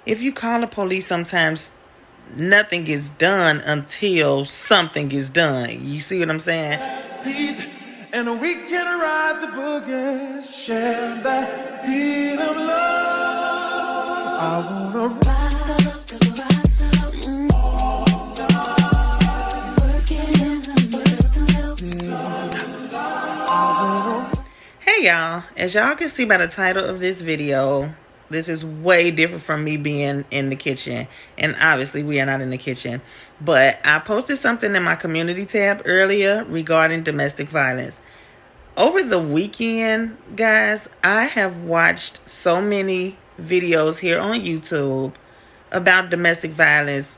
If you call the police, sometimes nothing gets done until something gets done. You see what I'm saying? And we can ride the boogie, share that beat of love. I wanna ride. Hey y'all, as y'all can see by the title of this video, this is way different from me being in the kitchen. And obviously we are not in the kitchen. But I posted something in my community tab earlier regarding domestic violence. Over the weekend, guys, I have watched so many videos here on YouTube about domestic violence.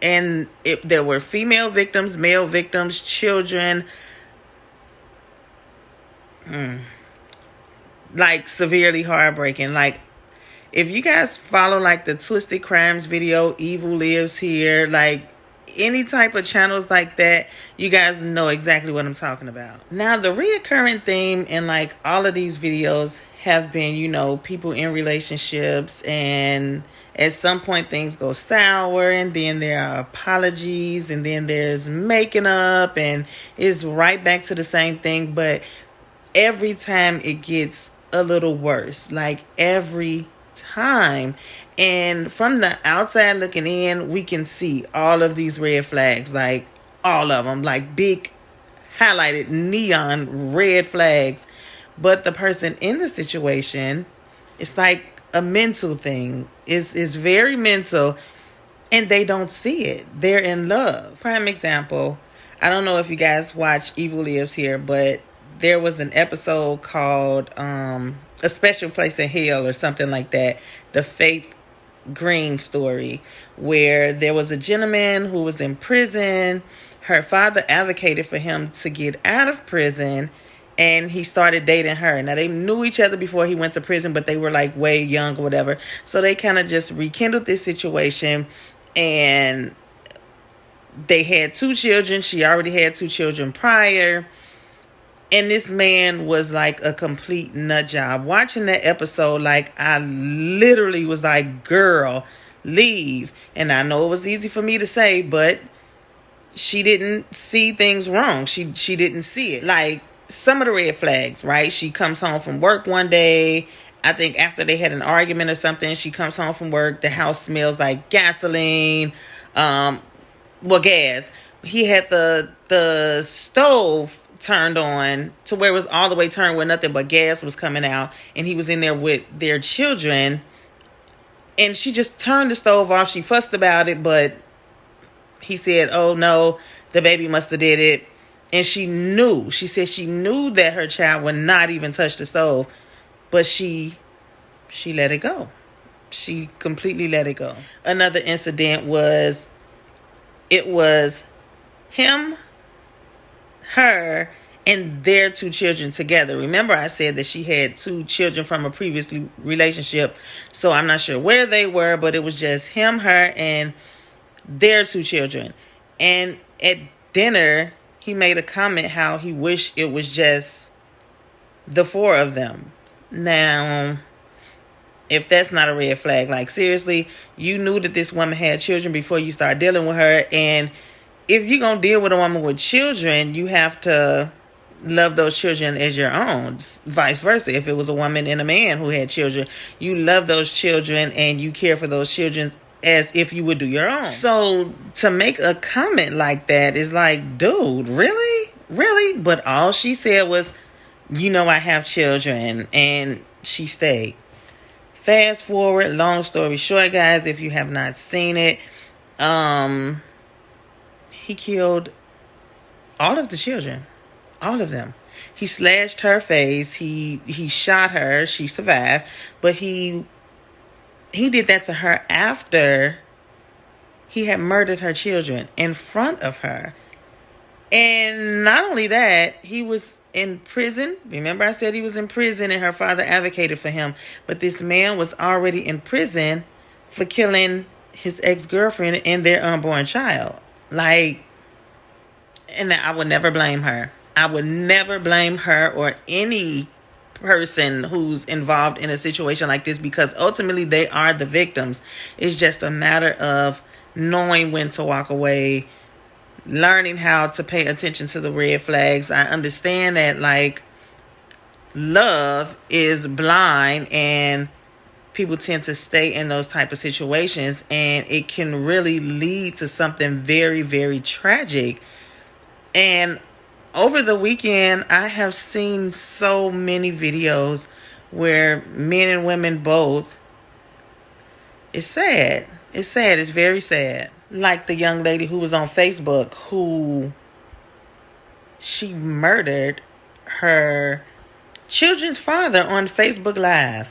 And there were female victims, male victims, children. Like severely heartbreaking. Like, if you guys follow like the Twisted Crimes video, Evil Lives Here, like any type of channels like that, you guys know exactly what I'm talking about. Now, the reoccurring theme in like all of these videos have been, you know, people in relationships, and at some point things go sour, and then there are apologies, and then there's making up, and it's right back to the same thing. But every time it gets a little worse, like every time. And from the outside looking in, we can see all of these red flags, like all of them, like big highlighted neon red flags. But the person in the situation, it's like a mental thing. It's very mental, and they don't see it. They're in love. Prime example, I don't know if you guys watch Evil Lives Here, but there was an episode called A Special Place in Hell or something like that. The Faith Green story, where there was a gentleman who was in prison. Her father advocated for him to get out of prison, and he started dating her. Now, they knew each other before he went to prison, but they were like way young or whatever. So they kind of just rekindled this situation, and they had 2 children. She already had 2 children prior. And this man was like a complete nut job. Watching that episode, like, I literally was like, girl, leave. And I know it was easy for me to say, but she didn't see things wrong. She didn't see it. Like, some of the red flags, right? She comes home from work one day. I think after they had an argument or something, she comes home from work. The house smells like gasoline. Gas. He had the stove turned on to where it was all the way turned where nothing but gas was coming out, and he was in there with their children, and she just turned the stove off. She fussed about it, but he said, oh no, the baby must have did it. And she said she knew that her child would not even touch the stove, but she let it go. She completely let it go. Another incident was, it was him, her, and their 2 children together. Remember, I said that she had 2 children from a previous relationship, so I'm not sure where they were, but it was just him, her, and their 2 children. And at dinner, he made a comment how he wished it was just the 4 of them. Now, if that's not a red flag, like seriously, you knew that this woman had children before you start dealing with her. And if you're going to deal with a woman with children, you have to love those children as your own. Vice versa. If it was a woman and a man who had children, you love those children and you care for those children as if you would do your own. So to make a comment like that is like, dude, really? Really? But all she said was, you know, I have children, and she stayed. Fast forward, long story short, guys, if you have not seen it, he killed all of the children. All of them. He slashed her face. He shot her. She survived. But he did that to her after he had murdered her children in front of her. And not only that, he was in prison. Remember, I said he was in prison and her father advocated for him. But this man was already in prison for killing his ex-girlfriend and their unborn child. Like, and I would never blame her. I would never blame her or any person who's involved in a situation like this, because ultimately they are the victims. It's just a matter of knowing when to walk away, learning how to pay attention to the red flags. I understand that, like, love is blind and people tend to stay in those type of situations, and it can really lead to something very, very tragic. And over the weekend, I have seen so many videos where men and women both, it's sad. It's sad. It's very sad. Like the young lady who was on Facebook, who she murdered her children's father on Facebook Live.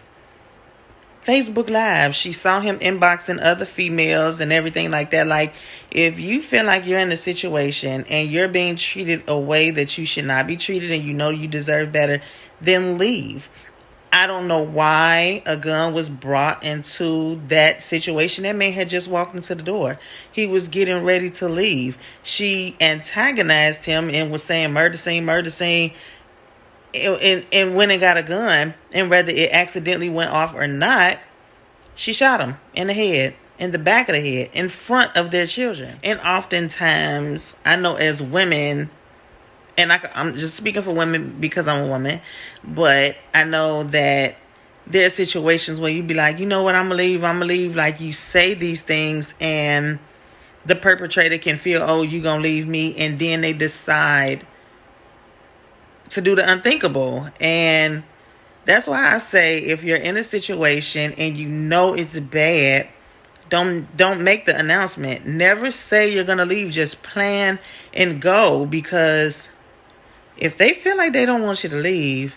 Facebook Live. She saw him inboxing other females and everything like that. Like, if you feel like you're in a situation and you're being treated a way that you should not be treated and you know you deserve better, then leave. I don't know why a gun was brought into that situation. That man had just walked into the door. He was getting ready to leave. She antagonized him and was saying murder scene, murder scene. And went and got a gun, and whether it accidentally went off or not, she shot him in the head, in the back of the head, in front of their children. And oftentimes, I know as women, and I'm just speaking for women because I'm a woman, but I know that there are situations where you be like, you know what, I'm gonna leave. Like, you say these things and the perpetrator can feel, oh, you gonna leave me, and then they decide to do the unthinkable. And that's why I say, if you're in a situation and you know it's bad, don't make the announcement. Never say you're gonna leave. Just plan and go, because if they feel like they don't want you to leave,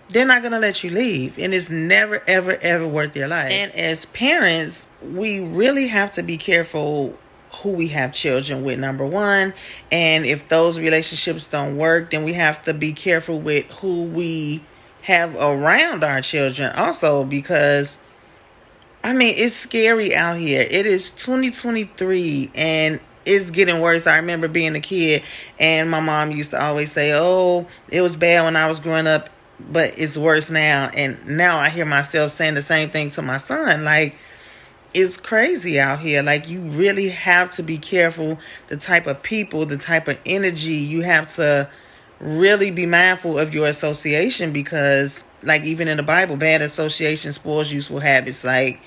they're not gonna let you leave, and it's never, ever, ever worth your life. And as parents, we really have to be careful who we have children with, number one. And if those relationships don't work, then we have to be careful with who we have around our children also, because I mean, it's scary out here. It is 2023 and it's getting worse. I remember being a kid and my mom used to always say, oh, it was bad when I was growing up, but it's worse now. And now I hear myself saying the same thing to my son. Like, it's crazy out here. Like, you really have to be careful the type of people, the type of energy. You have to really be mindful of your association, because, like, even in the Bible, bad association spoils useful habits. Like,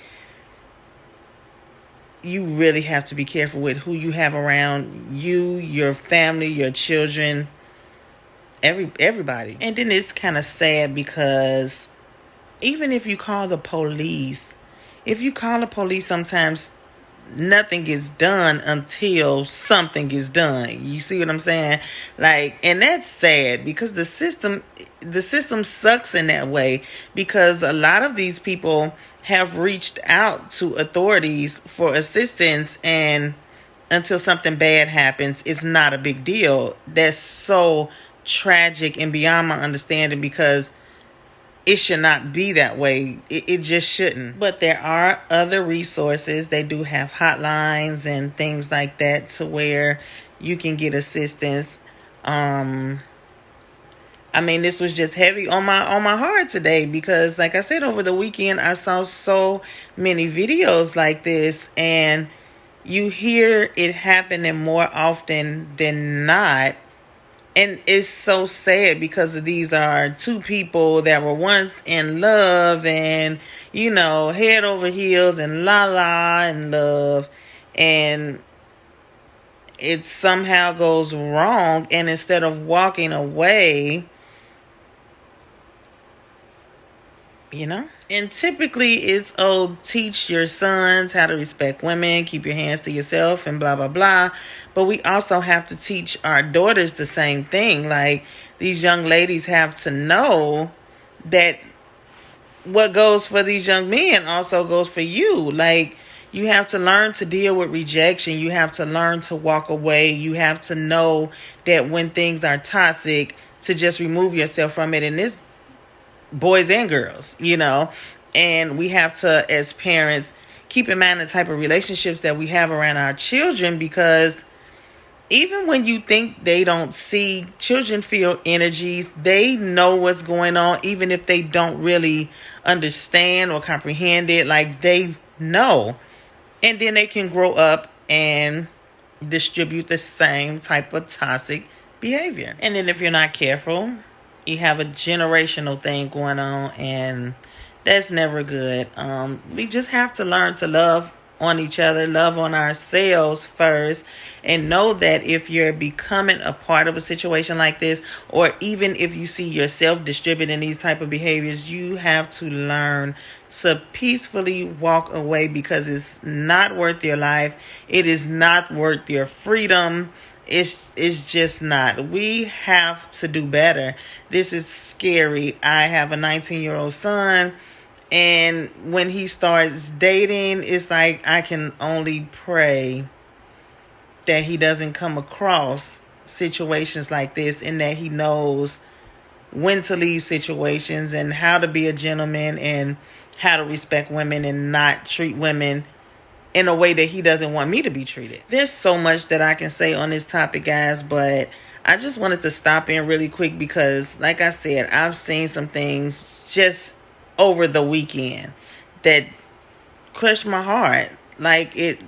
you really have to be careful with who you have around you, your family, your children, everybody. And then it's kind of sad, because even if you call the police, sometimes nothing gets done until something gets done. You see what I'm saying? Like, and that's sad, because the system sucks in that way, because a lot of these people have reached out to authorities for assistance, and until something bad happens, it's not a big deal. That's so tragic and beyond my understanding, because it should not be that way. It just shouldn't. But there are other resources. They do have hotlines and things like that to where you can get assistance. I mean, this was just heavy on my heart today, because, like I said, over the weekend I saw so many videos like this, and you hear it happening more often than not. And it's so sad, because these are two people that were once in love and, you know, head over heels and la in love. And it somehow goes wrong. And instead of walking away, you know, and typically it's, oh, teach your sons how to respect women, keep your hands to yourself, and blah, blah, blah. But we also have to teach our daughters the same thing. Like, these young ladies have to know that what goes for these young men also goes for you. Like, you have to learn to deal with rejection. You have to learn to walk away. You have to know that when things are toxic, to just remove yourself from it. And this, boys and girls, you know. And we have to, as parents, keep in mind the type of relationships that we have around our children, because even when you think they don't see, children feel energies. They know what's going on, even if they don't really understand or comprehend it. Like, they know. And then they can grow up and distribute the same type of toxic behavior. And then if you're not careful, you have a generational thing going on, and that's never good. We just have to learn to love on each other, love on ourselves first, and know that if you're becoming a part of a situation like this, or even if you see yourself distributing these type of behaviors, you have to learn to peacefully walk away, because it's not worth your life. It is not worth your freedom. It's just not. We have to do better. This is scary. I have a 19-year-old son, and when he starts dating, it's like I can only pray that he doesn't come across situations like this, and that he knows when to leave situations and how to be a gentleman and how to respect women and not treat women in a way that he doesn't want me to be treated. There's so much that I can say on this topic, guys, but I just wanted to stop in really quick because, like I said, I've seen some things just over the weekend that crushed my heart. Like, it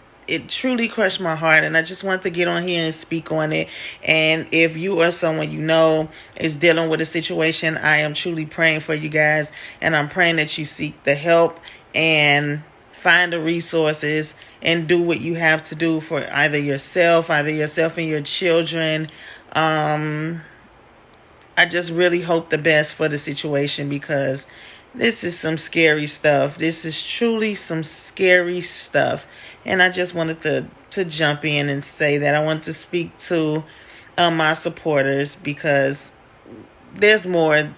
truly crushed my heart, and I just wanted to get on here and speak on it. And if you or someone you know is dealing with a situation, I am truly praying for you guys, and I'm praying that you seek the help and find the resources and do what you have to do for either yourself and your children. I just really hope the best for the situation, because this is some scary stuff. This is truly some scary stuff. And I just wanted to jump in and say that I want to speak to my supporters, because there's more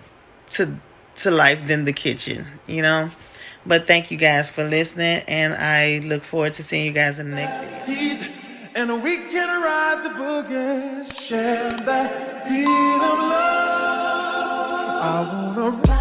to life than the kitchen, you know. But thank you guys for listening, and I look forward to seeing you guys in the next video. And we can ride the boogie, share that beat of love. I wanna